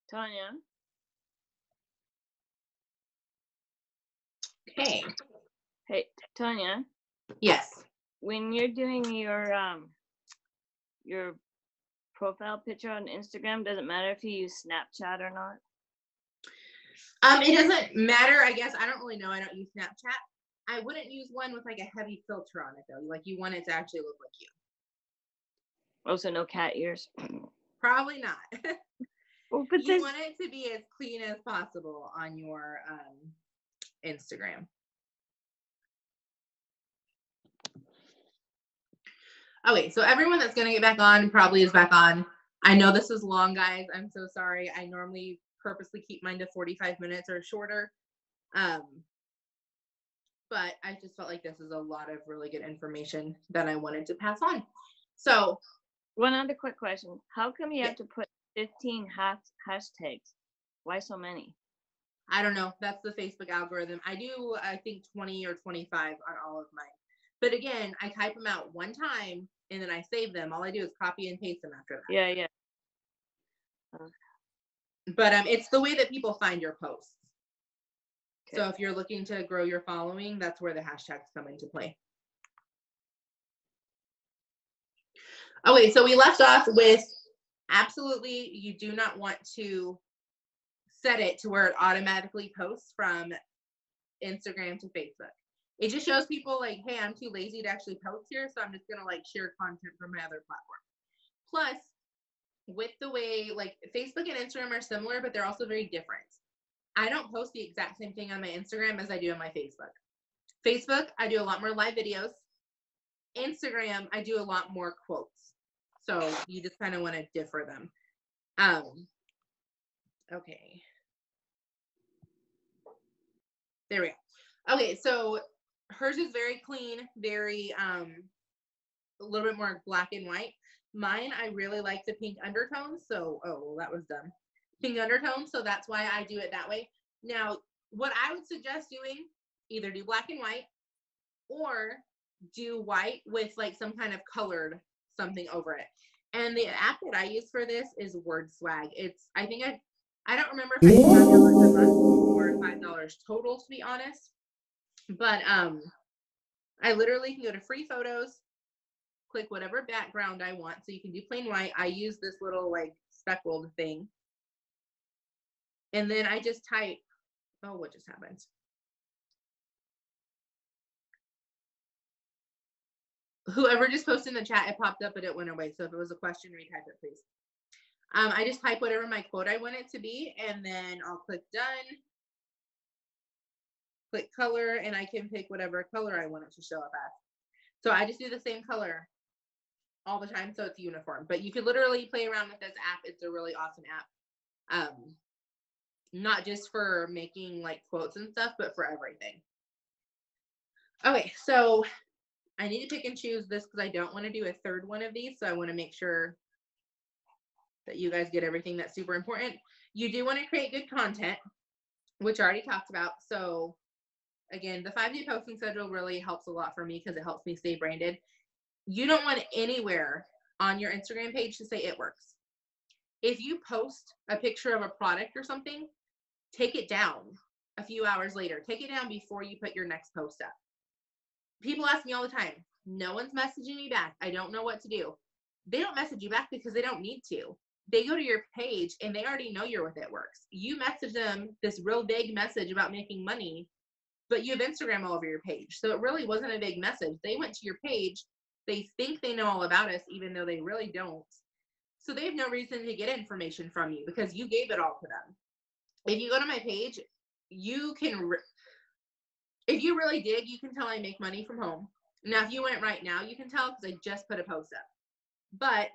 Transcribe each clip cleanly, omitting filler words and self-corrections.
Tanya. Okay. Hey, Tanya. Yes. When you're doing your profile picture on Instagram, does it matter if you use Snapchat or not? It doesn't matter, I guess. I don't really know. I don't use Snapchat. I wouldn't use one with like a heavy filter on it though. Like you want it to actually look like you. Also, no cat ears. Probably not. Well, but you want it to be as clean as possible on your Instagram. Okay, so everyone that's going to get back on probably is back on. I know this is long, guys. I'm so sorry. I normally purposely keep mine to 45 minutes or shorter. But I just felt like this is a lot of really good information that I wanted to pass on. So, one other quick question. How come you have to put 15 hashtags? Why so many? I don't know. That's the Facebook algorithm. I do, I think, 20 or 25 on all of mine. But again, I type them out one time and then I save them. All I do is copy and paste them after that. Yeah. But it's the way that people find your posts. Okay. So if you're looking to grow your following, that's where the hashtags come into play. Okay, so we left off with absolutely you do not want to set it to where it automatically posts from Instagram to Facebook. It just shows people like, hey, I'm too lazy to actually post here, so I'm just gonna like share content from my other platform. Plus, with the way like Facebook and Instagram are similar, but they're also very different. I don't post the exact same thing on my Instagram as I do on my Facebook. Facebook, I do a lot more live videos. Instagram, I do a lot more quotes. So you just kind of want to differ them. Okay. There we go. Okay, so hers is very clean, very a little bit more black and white. Mine, I really like the pink undertones. So, oh, well, that was done. Pink undertones. So that's why I do it that way. Now, what I would suggest doing, either do black and white or do white with like some kind of colored something over it. And the app that I use for this is WordSwag. It's, I think I don't remember if it's $5 a month or $5 total, to be honest. But I literally can go to free photos, click whatever background I want. So you can do plain white. I use this little like speckled thing. And then I just type, oh, what just happened? Whoever just posted in the chat, it popped up, but it went away. So if it was a question, retype it, please. I just type whatever my quote I want it to be, and then I'll click done, click color, and I can pick whatever color I want it to show up as. So I just do the same color all the time, so it's uniform. But you can literally play around with this app. It's a really awesome app. Not just for making like quotes and stuff, but for everything. Okay, so I need to pick and choose this because I don't want to do a third one of these. So I want to make sure that you guys get everything that's super important. You do want to create good content, which I already talked about. So again, the 5-day posting schedule really helps a lot for me because it helps me stay branded. You don't want anywhere on your Instagram page to say it works. If you post a picture of a product or something, take it down a few hours later. Take it down before you put your next post up. People ask me all the time, no one's messaging me back. I don't know what to do. They don't message you back because they don't need to. They go to your page and they already know you're with It Works. You message them this real vague message about making money, but you have Instagram all over your page. So it really wasn't a vague message. They went to your page. They think they know all about us, even though they really don't. So they have no reason to get information from you because you gave it all to them. If you go to my page, you can, if you really dig, you can tell I make money from home. Now, if you went right now, you can tell because I just put a post up. But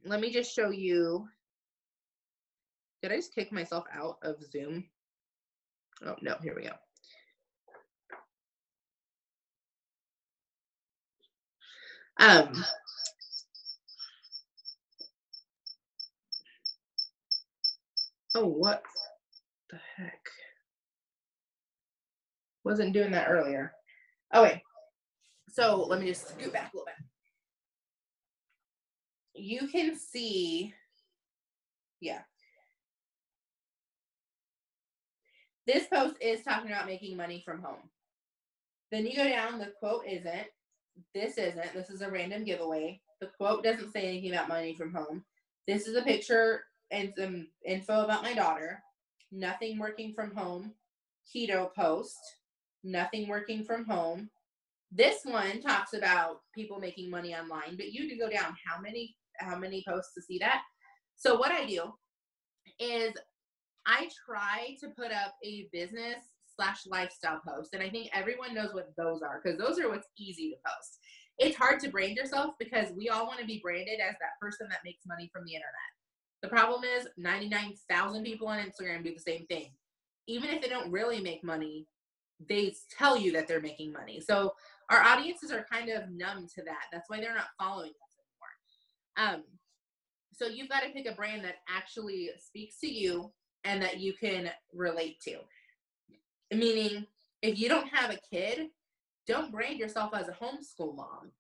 let me just show you. Did I just kick myself out of Zoom? Oh, no, here we go. Oh, what the heck? Wasn't doing that earlier. Okay, so let me just scoot back a little bit. You can see, yeah. This post is talking about making money from home. Then you go down, the quote isn't. This isn't. This is a random giveaway. The quote doesn't say anything about money from home. This is a picture and some info about my daughter. Nothing working from home. Keto post. Nothing working from home. This one talks about people making money online, but you can go down how many posts to see that. So what I do is I try to put up a business/lifestyle post, and I think everyone knows what those are because those are what's easy to post. It's hard to brand yourself because we all want to be branded as that person that makes money from the internet. The problem is 99,000 people on Instagram do the same thing. Even if they don't really make money, they tell you that they're making money. So our audiences are kind of numb to that. That's why they're not following us anymore. So you've got to pick a brand that actually speaks to you and that you can relate to. Meaning, if you don't have a kid, don't brand yourself as a homeschool mom.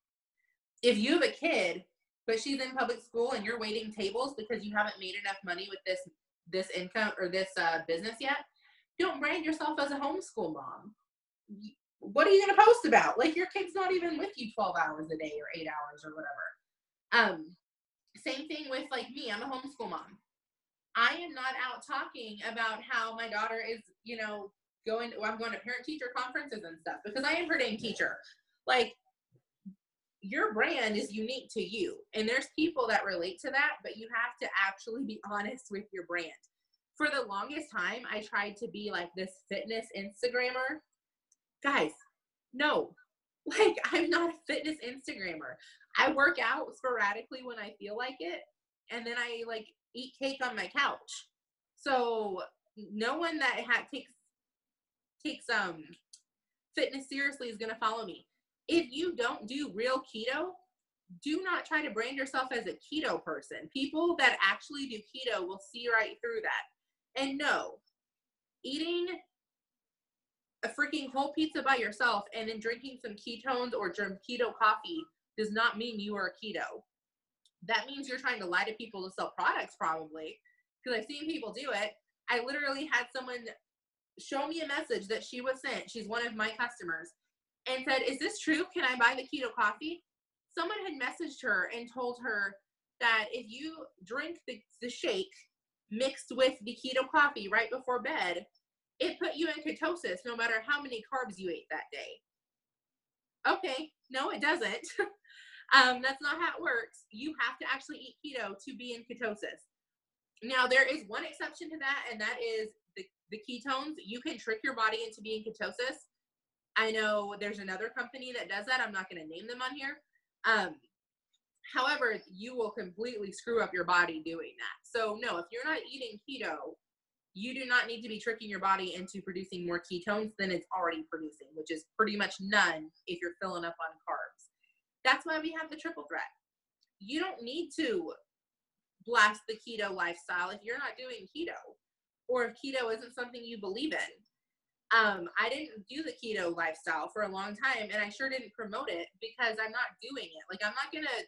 If you have a kid, but she's in public school and you're waiting tables because you haven't made enough money with this income or this business yet, don't brand yourself as a homeschool mom. What are you going to post about? Like, your kid's not even with you 12 hours a day or 8 hours or whatever. Same thing with, like, me. I'm a homeschool mom. I am not out talking about how my daughter is, I'm going to parent-teacher conferences and stuff because I am her dang teacher. Like, your brand is unique to you, and there's people that relate to that, but you have to actually be honest with your brand. For the longest time, I tried to be like this fitness Instagrammer. Guys, no, like, I'm not a fitness Instagrammer. I work out sporadically when I feel like it, and then I like eat cake on my couch. So no one that takes fitness seriously is going to follow me. If you don't do real keto, do not try to brand yourself as a keto person. People that actually do keto will see right through that. And no, eating a freaking whole pizza by yourself and then drinking some ketones or keto coffee does not mean you are keto. That means you're trying to lie to people to sell products, probably, because I've seen people do it. I literally had someone show me a message that she was sent. She's one of my customers, and said, "Is this true? Can I buy the keto coffee?" Someone had messaged her and told her that if you drink the shake mixed with the keto coffee right before bed, it put you in ketosis no matter how many carbs you ate that day. Okay, no, it doesn't. That's not how it works. You have to actually eat keto to be in ketosis. Now, there is one exception to that, and that is the ketones. You can trick your body into being ketosis. I know there's another company that does that. I'm not going to name them on here. However, you will completely screw up your body doing that. So no, if you're not eating keto, you do not need to be tricking your body into producing more ketones than it's already producing, which is pretty much none if you're filling up on carbs. That's why we have the triple threat. You don't need to blast the keto lifestyle if you're not doing keto, or if keto isn't something you believe in. I didn't do the keto lifestyle for a long time, and I sure didn't promote it because I'm not doing it. Like, I'm not going to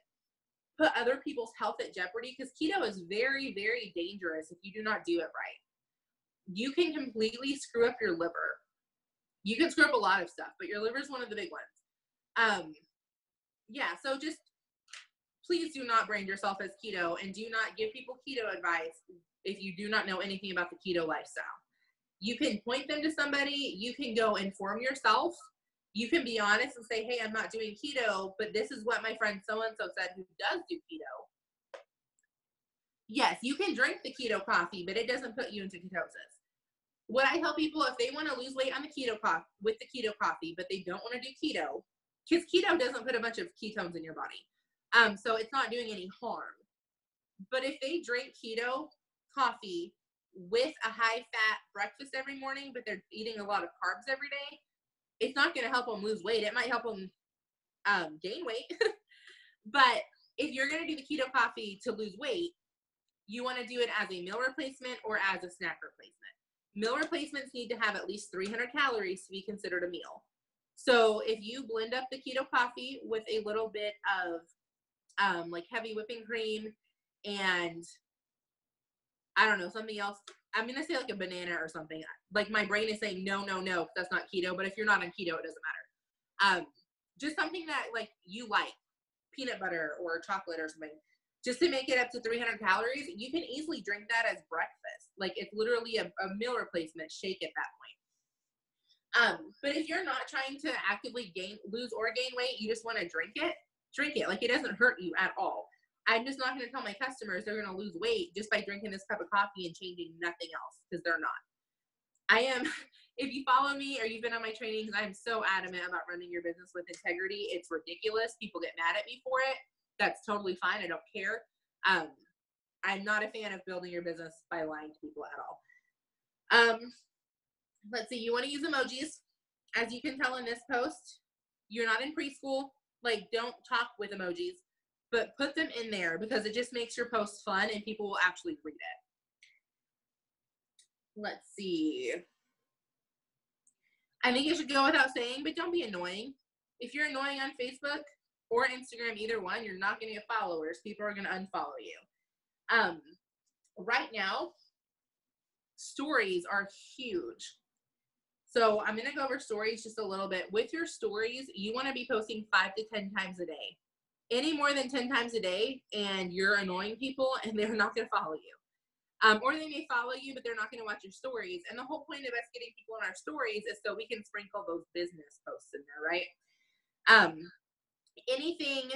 put other people's health at jeopardy because keto is very, very dangerous if you do not do it right. You can completely screw up your liver. You can screw up a lot of stuff, but your liver is one of the big ones. Yeah, so just please do not brand yourself as keto, and do not give people keto advice if you do not know anything about the keto lifestyle. You can point them to somebody. You can go inform yourself. You can be honest and say, hey, I'm not doing keto, but this is what my friend so-and-so said who does do keto. Yes, you can drink the keto coffee, but it doesn't put you into ketosis. What I tell people, if they want to lose weight on the keto with the keto coffee, but they don't want to do keto, because keto doesn't put a bunch of ketones in your body. So it's not doing any harm. But if they drink keto coffee with a high-fat breakfast every morning, but they're eating a lot of carbs every day, it's not going to help them lose weight. It might help them gain weight. But if you're going to do the keto coffee to lose weight, you want to do it as a meal replacement or as a snack replacement. Meal replacements need to have at least 300 calories to be considered a meal. So if you blend up the keto coffee with a little bit of like heavy whipping cream and I don't know, something else I'm going to say like a banana or something. Like my brain is saying, no, no, no, that's not keto. But if you're not on keto, it doesn't matter. Just something that like you like, peanut butter or chocolate or something, just to make it up to 300 calories. You can easily drink that as breakfast. Like it's literally a meal replacement shake at that point. But if you're not trying to actively lose or gain weight, you just want to drink it. Like it doesn't hurt you at all. I'm just not going to tell my customers they're going to lose weight just by drinking this cup of coffee and changing nothing else, because they're not. I am, if you follow me or you've been on my trainings, I'm so adamant about running your business with integrity. It's ridiculous. People get mad at me for it. That's totally fine. I don't care. I'm not a fan of building your business by lying to people at all. Let's see. You want to use emojis. As you can tell in this post, you're not in preschool. Like, don't talk with emojis, but put them in there because it just makes your post fun and people will actually read it. Let's see. I think it should go without saying, but don't be annoying. If you're annoying on Facebook or Instagram, either one, you're not going to get followers. People are going to unfollow you. Right now, stories are huge. So I'm going to go over stories just a little bit. With your stories, you want to be posting 5 to 10 times a day. Any more than 10 times a day, and you're annoying people, and they're not going to follow you. Or they may follow you, but they're not going to watch your stories. And the whole point of us getting people in our stories is so we can sprinkle those business posts in there, right? Anything,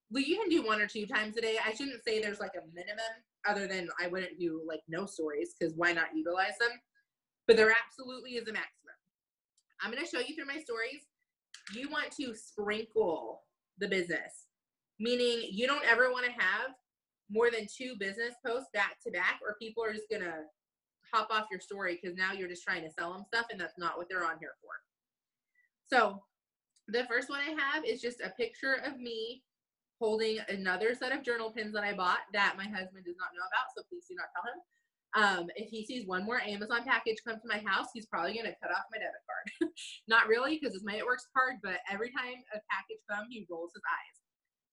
well, you can do 1 or 2 times a day. I shouldn't say there's like a minimum, other than I wouldn't do like no stories, because why not utilize them? But there absolutely is a maximum. I'm going to show you through my stories. You want to sprinkle the business, meaning you don't ever want to have more than 2 business posts back to back, or people are just going to hop off your story because now you're just trying to sell them stuff, and that's not what they're on here for. So the first one I have is just a picture of me holding another set of journal pins that I bought that my husband does not know about, so please do not tell him. If he sees one more Amazon package come to my house, he's probably going to cut off my debit card. Not really, because it's my It Works card, but every time a package comes, he rolls his eyes.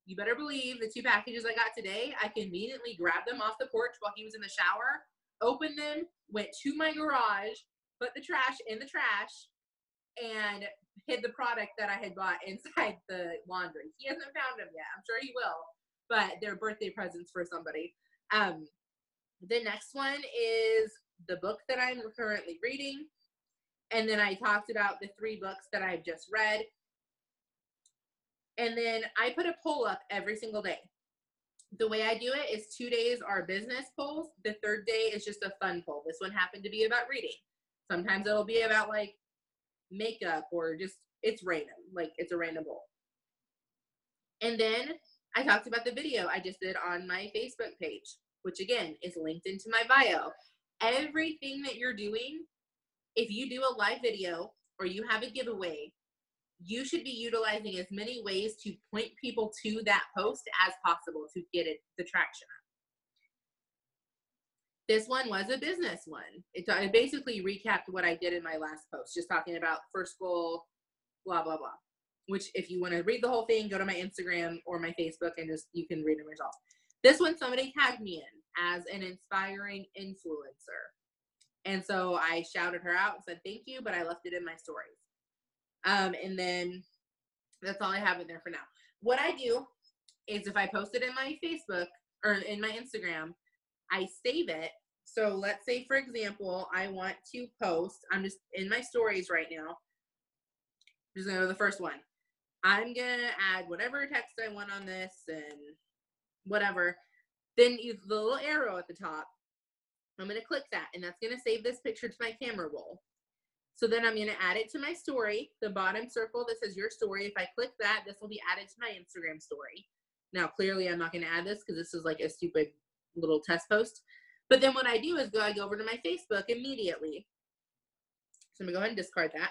You better believe the 2 packages I got today, I conveniently grabbed them off the porch while he was in the shower, opened them, went to my garage, put the trash in the trash, and hid the product that I had bought inside the laundry. He hasn't found them yet. I'm sure he will, but they're birthday presents for somebody. The next one is the book that I'm currently reading. And then I talked about the 3 books that I've just read. And then I put a poll up every single day. The way I do it is 2 days are business polls. The 3rd day is just a fun poll. This one happened to be about reading. Sometimes it'll be about like makeup, or just, it's random. Like it's a random poll. And then I talked about the video I just did on my Facebook page, which again is linked into my bio. Everything that you're doing, if you do a live video or you have a giveaway, you should be utilizing as many ways to point people to that post as possible to get it the traction up. This one was a business one. I basically recapped what I did in my last post, just talking about first goal, blah, blah, blah. Which if you want to read the whole thing, go to my Instagram or my Facebook and just, you can read them yourself. This one, somebody tagged me in as an inspiring influencer. And so I shouted her out and said, thank you, but I left it in my stories. And then that's all I have in there for now. What I do is if I post it in my Facebook or in my Instagram, I save it. So let's say, for example, I want to post, I'm just in my stories right now. I'm just going to go to the first one. I'm going to add whatever text I want on this and whatever. Then use the little arrow at the top. I'm going to click that, and that's going to save this picture to my camera roll. So then I'm going to add it to my story, the bottom circle that says your story. If I click that, this will be added to my Instagram story. Now, clearly, I'm not going to add this because this is like a stupid little test post. But then what I do is I go over to my Facebook immediately. So I'm going to go ahead and discard that.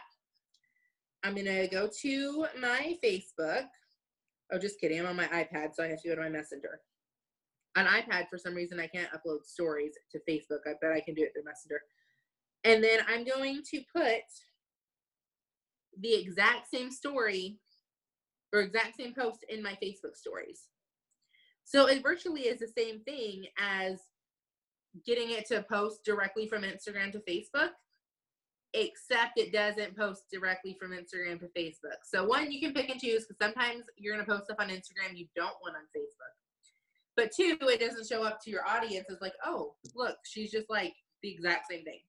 I'm going to go to my Facebook. Oh, just kidding. I'm on my iPad, so I have to go to my Messenger. On iPad, for some reason, I can't upload stories to Facebook. I bet I can do it through Messenger. And then I'm going to put the exact same story or exact same post in my Facebook stories. So it virtually is the same thing as getting it to post directly from Instagram to Facebook, except it doesn't post directly from Instagram to Facebook. So one, you can pick and choose, because sometimes you're going to post stuff on Instagram you don't want on Facebook. But two, it doesn't show up to your audience as like, oh, look, she's just like the exact same thing.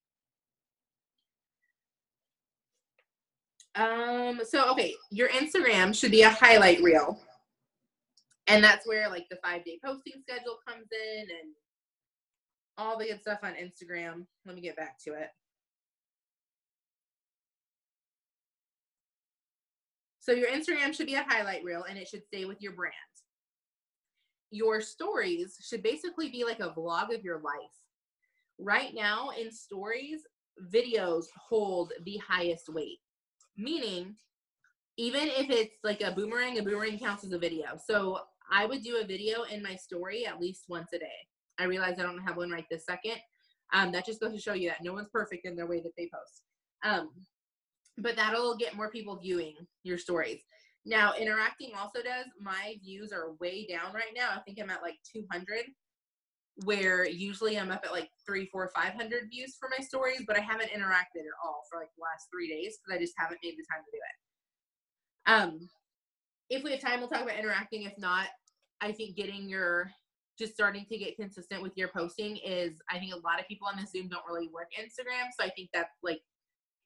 So, okay, your Instagram should be a highlight reel. And that's where like the 5-day posting schedule comes in and all the good stuff on Instagram. Let me get back to it. So your Instagram should be a highlight reel, and it should stay with your brand. Your stories should basically be like a vlog of your life. Right now in stories, videos hold the highest weight. Meaning, even if it's like a boomerang counts as a video. So I would do a video in my story at least once a day. I realize I don't have one right this second. That just goes to show you that no one's perfect in their way that they post. But that'll get more people viewing your stories. Now, interacting also does. My views are way down right now. I think I'm at like 200, where usually I'm up at like 300, 400, 500 views for my stories, but I haven't interacted at all for like the last 3 days because I just haven't made the time to do it. If we have time, we'll talk about interacting. If not, I think just starting to get consistent with your posting is, I think a lot of people on the Zoom don't really work Instagram. So I think that's like,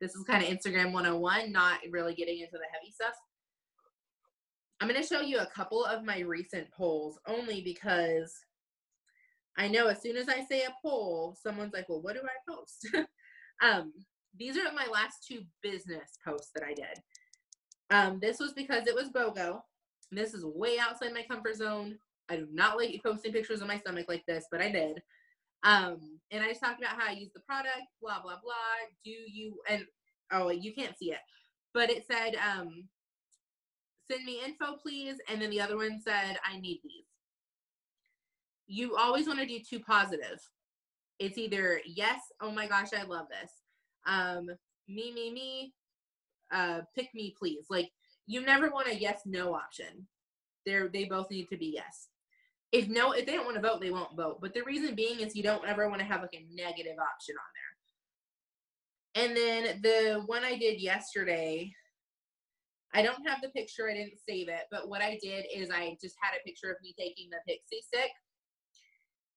this is kind of Instagram 101, not really getting into the heavy stuff. I'm going to show you a couple of my recent polls only because I know as soon as I say a poll, someone's like, well, what do I post? These are my last 2 business posts that I did. This was because it was BOGO. This is way outside my comfort zone. I do not like posting pictures of my stomach like this, but I did. And I just talked about how I use the product, blah, blah, blah. Oh, you can't see it, but it said, send me info, please. And then the other one said, I need these. You always want to do 2 positive. It's either, yes, oh my gosh, I love this. Me, pick me, please. Like, you never want a yes, no option. They both need to be yes. If they don't want to vote, they won't vote. But the reason being is you don't ever want to have like a negative option on there. And then the one I did yesterday, I don't have the picture. I didn't save it. But what I did is I just had a picture of me taking the Pixie Stick.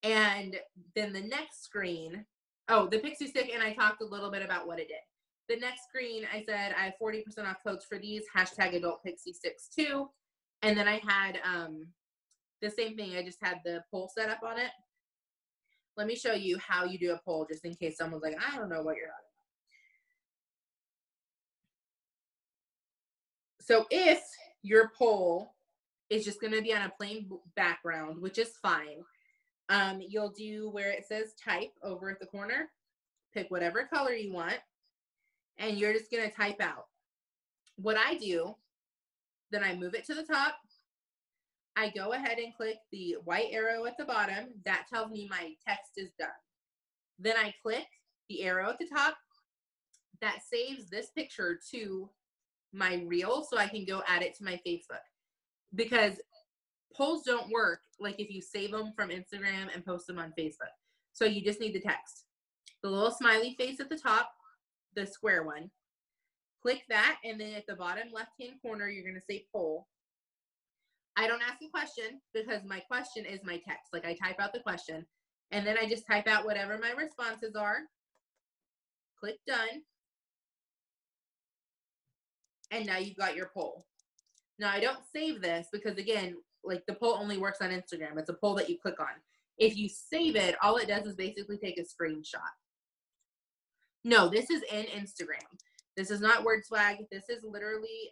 And then the next screen, the Pixie Stick, and I talked a little bit about what it did. The next screen, I said I have 40% off codes for these, #AdultPixieSticks2. And then I had the same thing. I just had the poll set up on it. Let me show you how you do a poll, just in case someone's like, I don't know what you're talking about. So if your poll is just going to be on a plain background, which is fine, you'll do where it says type over at the corner, pick whatever color you want, and you're just going to type out. What I do, then I move it to the top. I go ahead and click the white arrow at the bottom. That tells me my text is done. Then I click the arrow at the top. That saves this picture to my reel so I can go add it to my Facebook. Because polls don't work like if you save them from Instagram and post them on Facebook. So you just need the text. The little smiley face at the top, the square one. Click that, and then at the bottom left-hand corner, you're going to say poll. I don't ask a question because my question is my text. Like, I type out the question, and then I just type out whatever my responses are. Click done. And now you've got your poll. Now, I don't save this because, again, like the poll only works on Instagram. It's a poll that you click on. If you save it, all it does is basically take a screenshot. No, this is in Instagram. This is not WordSwag. This is literally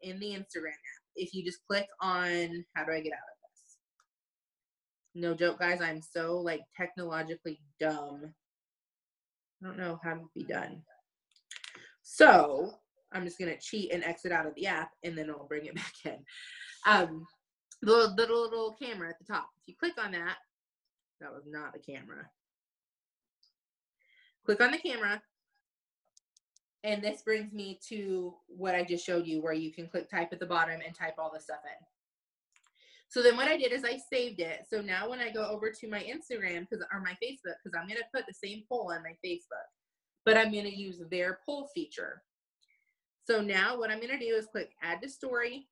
in the Instagram app. If you just click on, how do I get out of this? No joke, guys. I'm so like technologically dumb. I don't know how to be done. So I'm just going to cheat and exit out of the app, and then I'll bring it back in. The little camera at the top. If you click on that, that was not the camera. Click on the camera, and this brings me to what I just showed you, where you can click type at the bottom and type all the stuff in. So then what I did is I saved it. So now when I go over to my Instagram or my Facebook, because I'm going to put the same poll on my Facebook, but I'm going to use their poll feature. So now what I'm going to do is click add to story.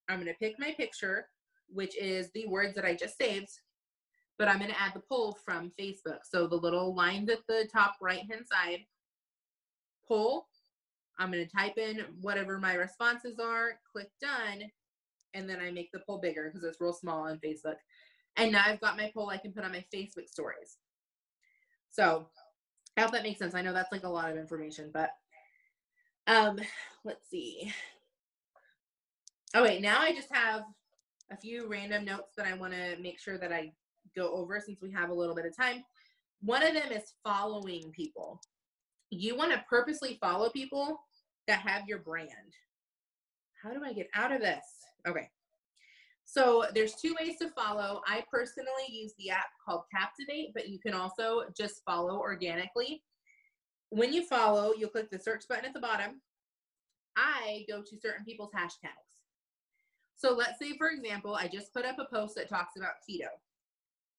I'm going to pick my picture, which is the words that I just saved, but I'm going to add the poll from Facebook. So the little lines at the top right-hand side, poll. I'm going to type in whatever my responses are, click done, and then I make the poll bigger because it's real small on Facebook. And now I've got my poll I can put on my Facebook stories. So I hope that makes sense. I know that's like a lot of information, but let's see. Oh wait, now I just have a few random notes that I want to make sure that I go over since we have a little bit of time. One of them is following people. You want to purposely follow people that have your brand. How do I get out of this? Okay. So there's two ways to follow. I personally use the app called Captivate, but you can also just follow organically. When you follow, you'll click the search button at the bottom. I go to certain people's hashtags. So let's say, for example, I just put up a post that talks about keto.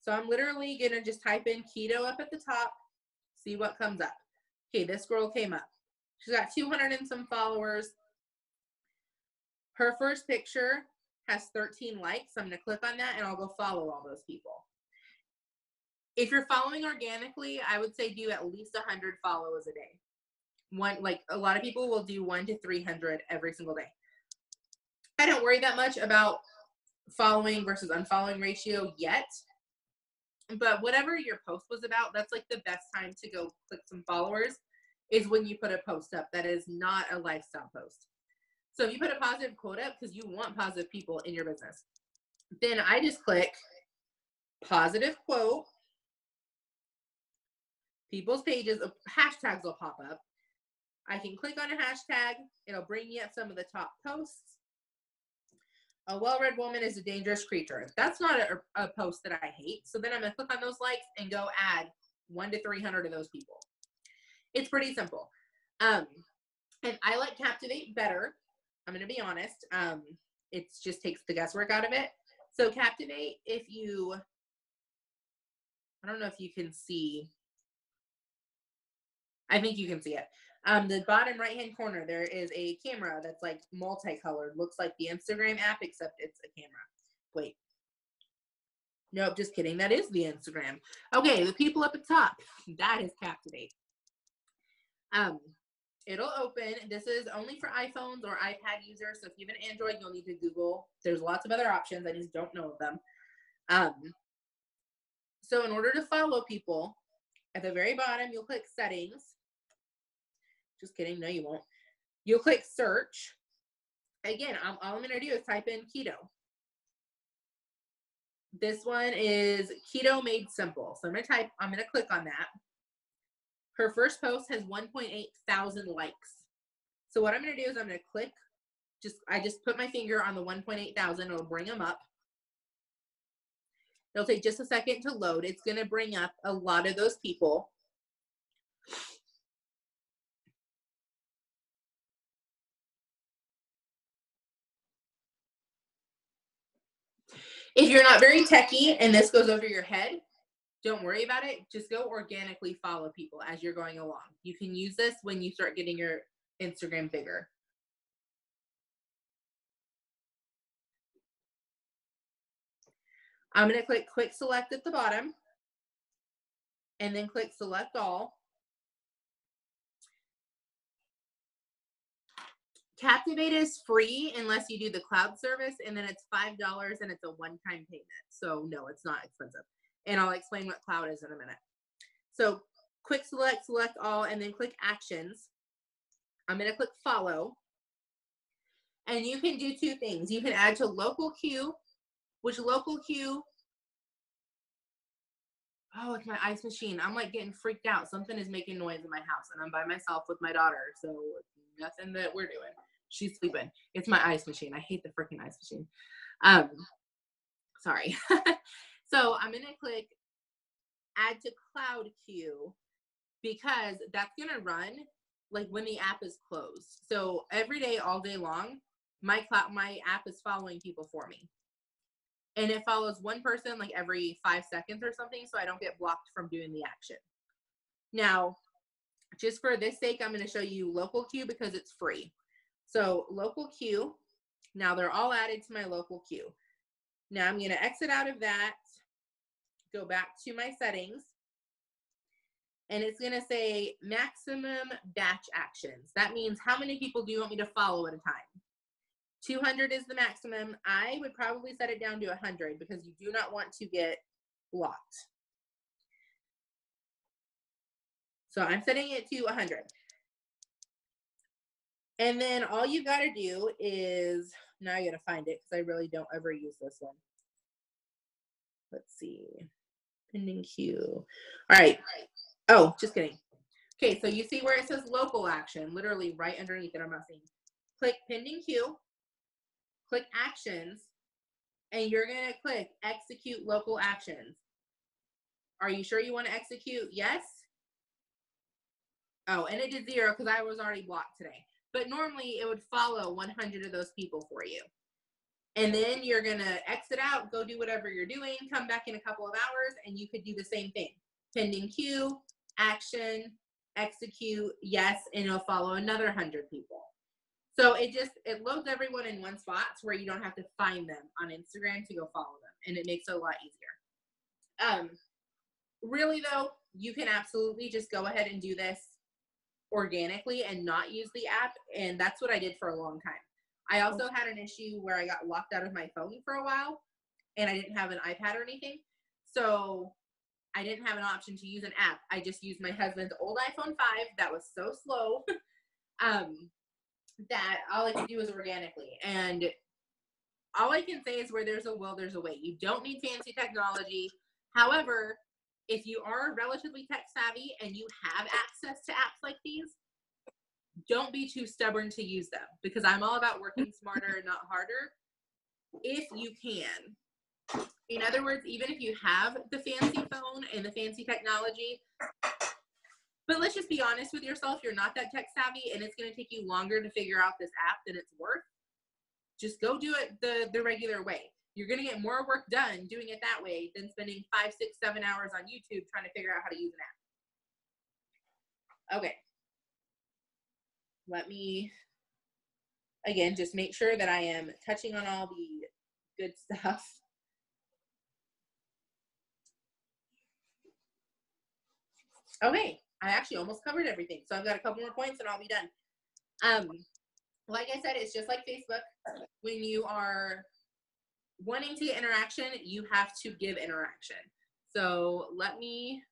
So I'm literally going to just type in keto up at the top, see what comes up. Okay, this girl came up. She's got 200 and some followers. Her first picture has 13 likes. So I'm going to click on that and I'll go follow all those people. If you're following organically, I would say do at least 100 follows a day. Like a lot of people will do 100 to 300 every single day. I don't worry that much about following versus unfollowing ratio yet. But whatever your post was about, that's like the best time to go click some followers is when you put a post up that is not a lifestyle post. So if you put a positive quote up, because you want positive people in your business, then I just click positive quote, people's pages, hashtags will pop up. I can click on a hashtag. It'll bring me up some of the top posts. A well-read woman is a dangerous creature. That's not a post that I hate. So then I'm going to click on those likes and go add 100 to 300 of those people. It's pretty simple. And I like Captivate better. I'm going to be honest. It just takes the guesswork out of it. So Captivate, I don't know if you can see. I think you can see it. The bottom right-hand corner, there is a camera that's like multicolored. Looks like the Instagram app, except it's a camera. Wait. Nope, just kidding. That is the Instagram. Okay, the people up at top. That is Captivate. It'll open. This is only for iPhones or iPad users. So if you have an Android, you'll need to Google. There's lots of other options. I just don't know of them. So in order to follow people, at the very bottom, you'll click settings. Just kidding. No, you won't. You'll click search. Again, all I'm going to do is type in keto. This one is keto made simple. So I'm going to click on that. Her first post has 1.8 thousand likes. So what I'm going to do is I'm going to click. I just put my finger on the 1.8 thousand. It'll bring them up. It'll take just a second to load. It's going to bring up a lot of those people. If you're not very techie and this goes over your head, don't worry about it. Just go organically follow people as you're going along. You can use this when you start getting your Instagram bigger. I'm going to click quick select at the bottom and then click select all. Captivate is free unless you do the cloud service, and then it's $5 and it's a one-time payment. So no, it's not expensive. And I'll explain what cloud is in a minute. So quick select, select all, and then click actions. I'm going to click follow. And you can do two things. You can add to local queue, which local queue, oh, it's my ice machine. I'm like getting freaked out. Something is making noise in my house and I'm by myself with my daughter. So nothing that we're doing. She's sleeping. It's my ice machine. I hate the freaking ice machine. Sorry. So I'm going to click add to cloud queue because that's going to run like when the app is closed. So every day, all day long, my app is following people for me. and it follows one person like every 5 seconds or something, so I don't get blocked from doing the action. Now, just for this sake, I'm going to show you local queue because it's free. So local queue, now they're all added to my local queue. Now I'm going to exit out of that, go back to my settings, and it's going to say maximum batch actions. That means how many people do you want me to follow at a time? 200 is the maximum. I would probably set it down to 100 because you do not want to get blocked. So I'm setting it to 100. And then all you got to do is, now I got to find it because I really don't ever use this one. Let's see. Pending queue. All right. Oh, just kidding. Okay, so you see where it says local action, literally right underneath it. I'm not seeing. Click pending queue, click actions, and you're going to click execute local actions. Are you sure you want to execute? Yes. Oh, and it did 0 because I was already blocked today. But normally it would follow 100 of those people for you. And then you're going to exit out, go do whatever you're doing, come back in a couple of hours, and you could do the same thing. Pending queue, action, execute, yes, and it'll follow another 100 people. So it loads everyone in one spot to where you don't have to find them on Instagram to go follow them, and it makes it a lot easier. Really though, you can absolutely just go ahead and do this organically and not use the app, and that's what I did for a long time. I also had an issue where I got locked out of my phone for a while, and I didn't have an iPad or anything, so I didn't have an option to use an app. I just used my husband's old iPhone 5 that was so slow that all I could do was organically. And all I can say is where there's a will, there's a way. You don't need fancy technology. However, if you are relatively tech savvy and you have access to apps like these, don't be too stubborn to use them, because I'm all about working smarter and not harder if you can. In other words, even if you have the fancy phone and the fancy technology, but let's just be honest with yourself, you're not that tech savvy and it's going to take you longer to figure out this app than it's worth, just go do it the regular way. You're going to get more work done doing it that way than spending 5, 6, 7 hours on YouTube trying to figure out how to use an app. Okay. Let me, again, just make sure that I am touching on all the good stuff. Okay, I actually almost covered everything. So I've got a couple more points and I'll be done. Like I said, it's just like Facebook. When you are wanting to get interaction, you have to give interaction. So let me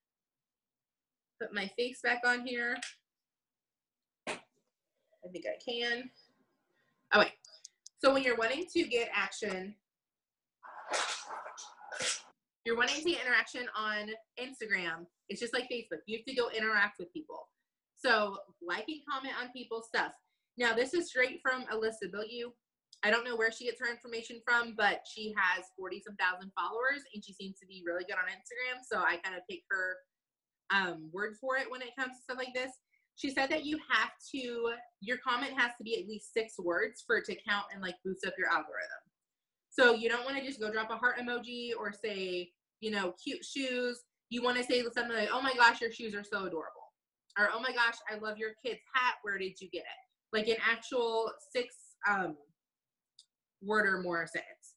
put my face back on here. I think I can. Okay, so when you're wanting to get action, you're wanting to get interaction on Instagram, it's just like Facebook. You have to go interact with people. So like and comment on people's stuff. Now this is straight from Alyssa Bilyeu. I don't know where she gets her information from, but she has 40-some-thousand followers and she seems to be really good on Instagram. So I kind of take her word for it when it comes to stuff like this. She said that you have to, your comment has to be at least 6 words for it to count and like boost up your algorithm. So you don't want to just go drop a heart emoji or say, you know, cute shoes. You want to say something like, oh my gosh, your shoes are so adorable. Or, oh my gosh, I love your kid's hat. Where did you get it? Like an actual 6 word or more sentence.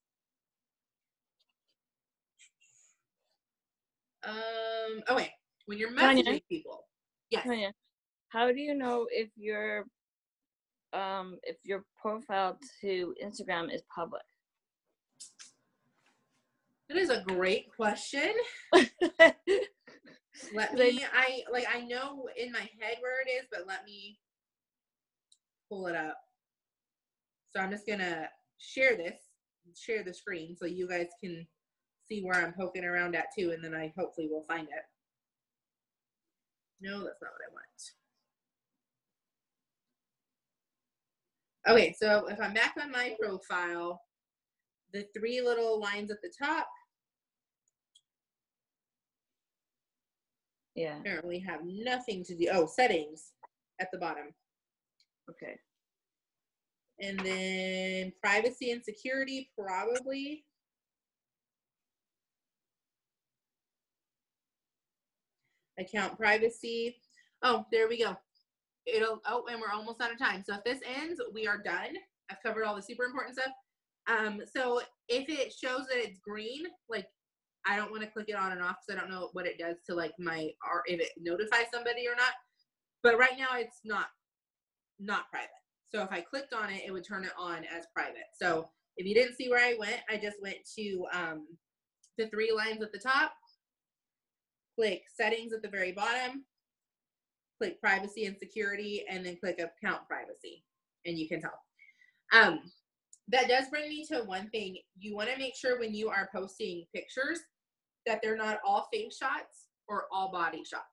Okay, when you're messaging people. Yes. Tanya, how do you know if your profile to Instagram is public? That is a great question. Let me, I know in my head where it is, but let me pull it up. So I'm just gonna share the screen so you guys can see where I'm poking around at too, and then I hopefully will find it. No, that's not what I want. Okay, so if I'm back on my profile, the 3 little lines at the top, yeah, apparently have nothing to do. Oh, settings at the bottom. Okay. And then privacy and security, probably. account privacy. Oh, there we go. And we're almost out of time. So if this ends, we are done. I've covered all the super important stuff. So if it shows that it's green, like I don't want to click it on and off because I don't know what it does to like or if it notifies somebody or not. But right now it's not private. So if I clicked on it, it would turn it on as private. So if you didn't see where I went, I just went to the 3 lines at the top, click settings at the very bottom, click privacy and security, and then click account privacy, and you can tell. That does bring me to one thing. You want to make sure when you are posting pictures that they're not all face shots or all body shots.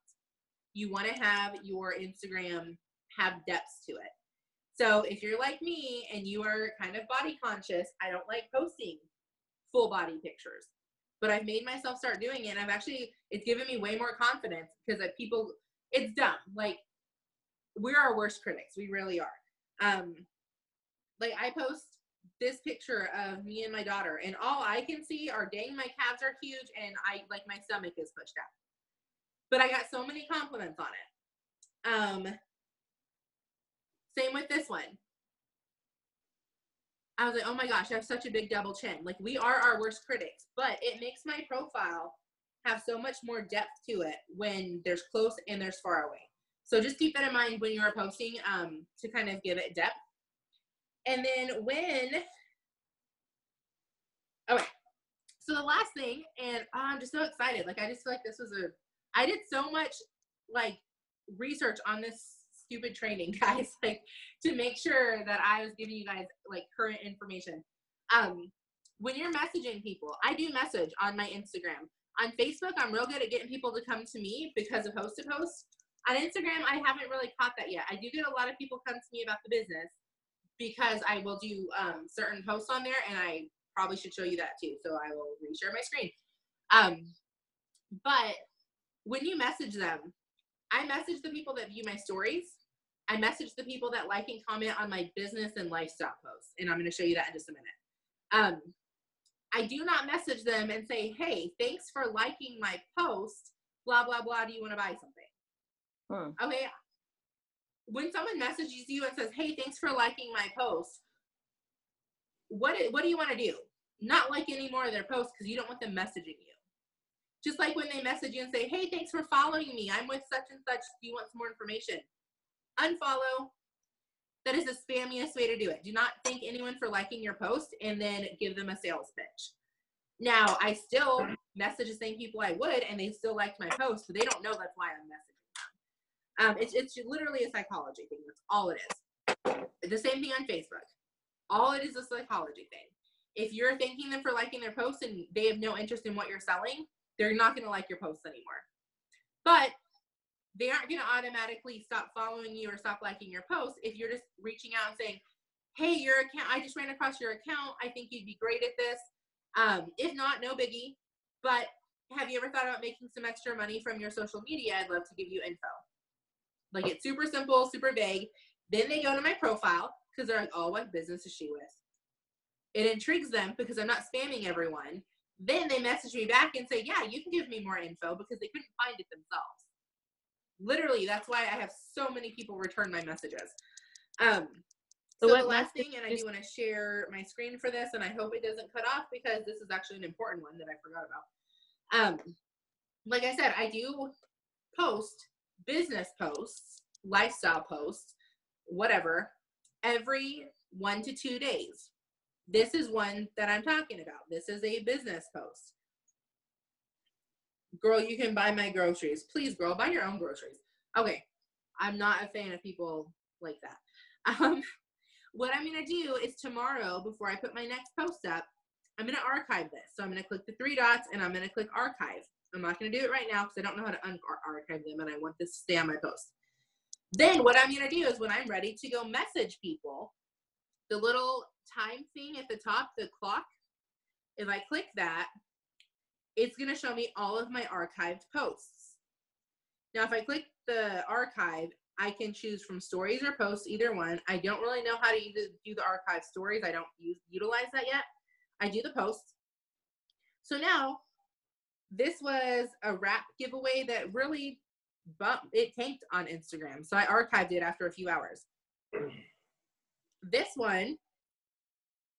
You want to have your Instagram have depths to it. So if you're like me and you are kind of body conscious, I don't like posting full body pictures, but I've made myself start doing it. And it's given me way more confidence because it's dumb. Like, we're our worst critics. We really are. Like, I post this picture of me and my daughter, and all I can see are, dang, my calves are huge, and my stomach is pushed out. But I got so many compliments on it. Same with this one. I was like, oh my gosh, I have such a big double chin. Like, we are our worst critics, but it makes my profile have so much more depth to it when there's close and there's far away. So just keep that in mind when you're posting to kind of give it depth. And then okay, so the last thing, and I'm just so excited. Like, I just feel like I did so much like research on this stupid training, guys, like to make sure that I was giving you guys like current information. When you're messaging people, I do message on my Instagram. On Facebook, I'm real good at getting people to come to me because of host to post. On Instagram, I haven't really caught that yet. I do get a lot of people come to me about the business because I will do certain posts on there, and I probably should show you that too. So I will reshare my screen. But when you message them, I message the people that view my stories. I message the people that like and comment on my business and lifestyle posts. And I'm going to show you that in just a minute. I do not message them and say, hey, thanks for liking my post, blah, blah, blah. Do you want to buy something? Okay. When someone messages you and says, hey, thanks for liking my post, what do you want to do? Not like any more of their posts because you don't want them messaging you. Just like when they message you and say, hey, thanks for following me. I'm with such and such. Do you want some more information? Unfollow. That is the spammiest way to do it. Do not thank anyone for liking your post and then give them a sales pitch. Now, I still message the same people I would, and they still liked my post, but they don't know that's why I'm messaging them. It's literally a psychology thing. That's all it is. The same thing on Facebook. All it is a psychology thing. If you're thanking them for liking their posts and they have no interest in what you're selling, they're not going to like your posts anymore. But they aren't going to automatically stop following you or stop liking your posts if you're just reaching out and saying, hey, your account, I just ran across your account. I think you'd be great at this. If not, no biggie. But have you ever thought about making some extra money from your social media? I'd love to give you info. Like, it's super simple, super vague. Then they go to my profile because they're like, oh, what business is she with? It intrigues them because I'm not spamming everyone. Then they message me back and say, yeah, you can give me more info because they couldn't find it themselves. Literally, that's why I have so many people return my messages. So the last thing, and I do want to share my screen for this, and I hope it doesn't cut off because this is actually an important one that I forgot about. Like I said, I do post business posts, lifestyle posts, whatever, every 1 to 2 days. This is one that I'm talking about. This is a business post. Girl, you can buy my groceries. Please, girl, buy your own groceries. Okay. I'm not a fan of people like that. What I'm going to do is tomorrow, before I put my next post up, I'm going to archive this. So I'm going to click the 3 dots and I'm going to click archive. I'm not going to do it right now because I don't know how to archive them and I want this to stay on my post. Then what I'm going to do is when I'm ready to go message people, the little time thing at the top, the clock, if I click that, it's going to show me all of my archived posts. Now, if I click the archive, I can choose from stories or posts, either one. I don't really know how to do the archive stories. I don't utilize that yet. I do the posts. So now, this was a wrap giveaway that really but it tanked on Instagram. So I archived it after a few hours. This one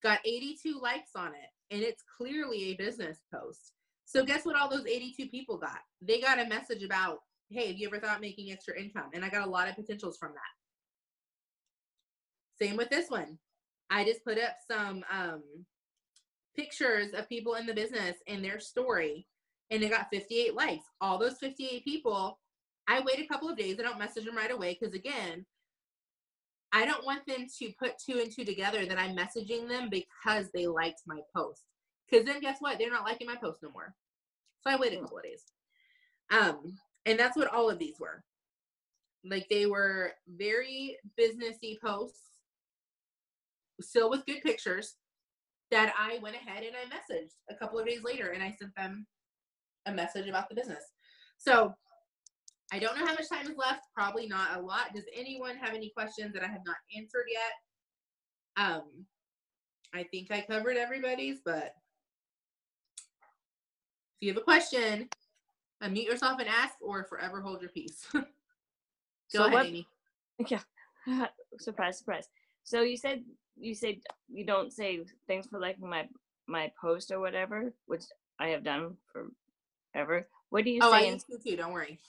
got 82 likes on it, and it's clearly a business post. So guess what all those 82 people got? They got a message about, hey, have you ever thought making extra income? And I got a lot of potentials from that. Same with this one. I just put up some pictures of people in the business and their story, and it got 58 likes. All those 58 people, I wait a couple of days. I don't message them right away because, again, I don't want them to put 2 and 2 together that I'm messaging them because they liked my post. Because then guess what? They're not liking my post no more. So I wait a couple of days. And that's what all of these were. Like, they were very businessy posts, still with good pictures, that I went ahead and I messaged a couple of days later, and I sent them a message about the business. So I don't know how much time is left. Probably not a lot. Does anyone have any questions that I have not answered yet? I think I covered everybody's, but if you have a question, unmute yourself and ask, or forever hold your peace. Go ahead, Amy. Yeah. Surprise, surprise. So you said you don't say thanks for liking my post or whatever, which I have done forever. What do you say? I used to too. Don't worry.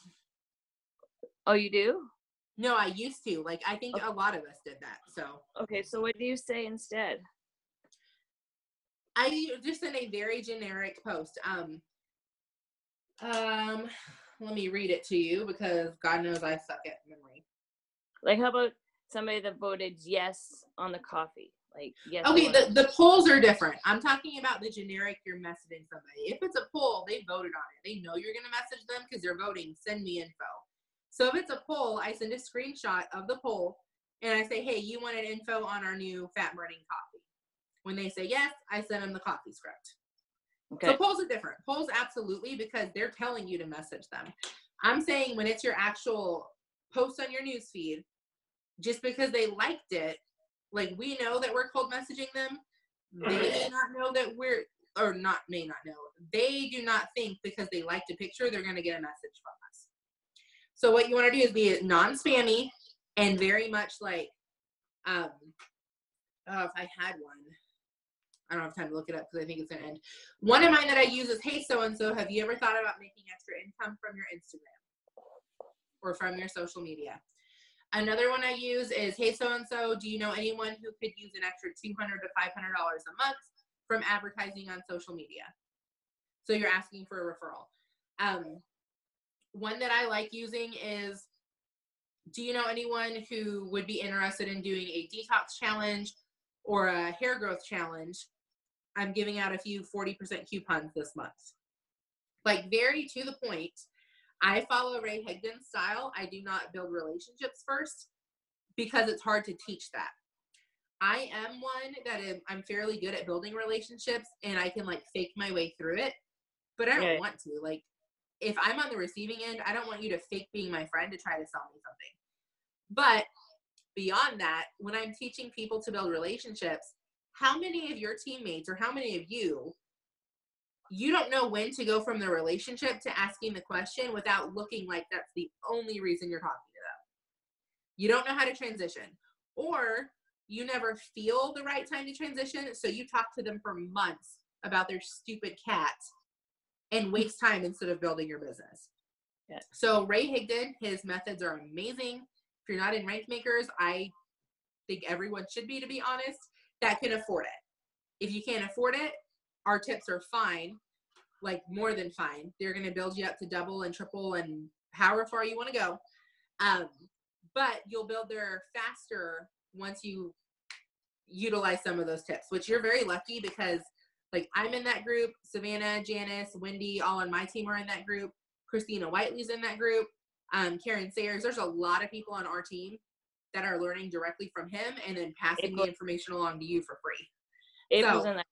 Oh, you do? No, I used to. Like, I think a lot of us did that. So. Okay, so what do you say instead? I just sent a very generic post. Let me read it to you because God knows I suck at memory. Like, how about somebody that voted yes on the coffee? Like, yes. Okay, the polls are different. I'm talking about the generic, you're messaging somebody. If it's a poll, they voted on it. They know you're going to message them because they're voting. Send me info. So if it's a poll, I send a screenshot of the poll and I say, hey, you wanted info on our new fat burning coffee. When they say yes, I send them the coffee script. Okay. So polls are different. Polls, absolutely, because they're telling you to message them. I'm saying when it's your actual post on your newsfeed, just because they liked it, like, we know that we're cold messaging them. They may not know that they do not think because they liked a picture, they're going to get a message from us. So what you want to do is be non-spammy and very much like, if I had one, I don't have time to look it up because I think it's going to end. One of mine that I use is, hey, so-and-so, have you ever thought about making extra income from your Instagram or from your social media? Another one I use is, hey, so-and-so, do you know anyone who could use an extra $200 to $500 a month from advertising on social media? So you're asking for a referral. One that I like using is, do you know anyone who would be interested in doing a detox challenge or a hair growth challenge? I'm giving out a few 40% coupons this month. Like, very to the point. I follow Ray Higdon's style. I do not build relationships first because it's hard to teach that. I am one that I'm fairly good at building relationships and I can, like, fake my way through it, but I don't want to. Like, if I'm on the receiving end, I don't want you to fake being my friend to try to sell me something. But beyond that, when I'm teaching people to build relationships, how many of your teammates or how many of you don't know when to go from the relationship to asking the question without looking like that's the only reason you're talking to them? You don't know how to transition, or you never feel the right time to transition, so you talk to them for months about their stupid cat and waste time instead of building your business. Yeah. So Ray Higdon, his methods are amazing. If you're not in Rank Makers, I think everyone should be, to be honest, that can afford it. If you can't afford it, our tips are fine, like more than fine. They're going to build you up to double and triple and however far you want to go. But you'll build there faster once you utilize some of those tips, which you're very lucky because, like, I'm in that group. Savannah, Janice, Wendy, all on my team are in that group. Christina Whiteley's in that group. Karen Sayers. There's a lot of people on our team that are learning directly from him and then passing the information along to you for free. April's in that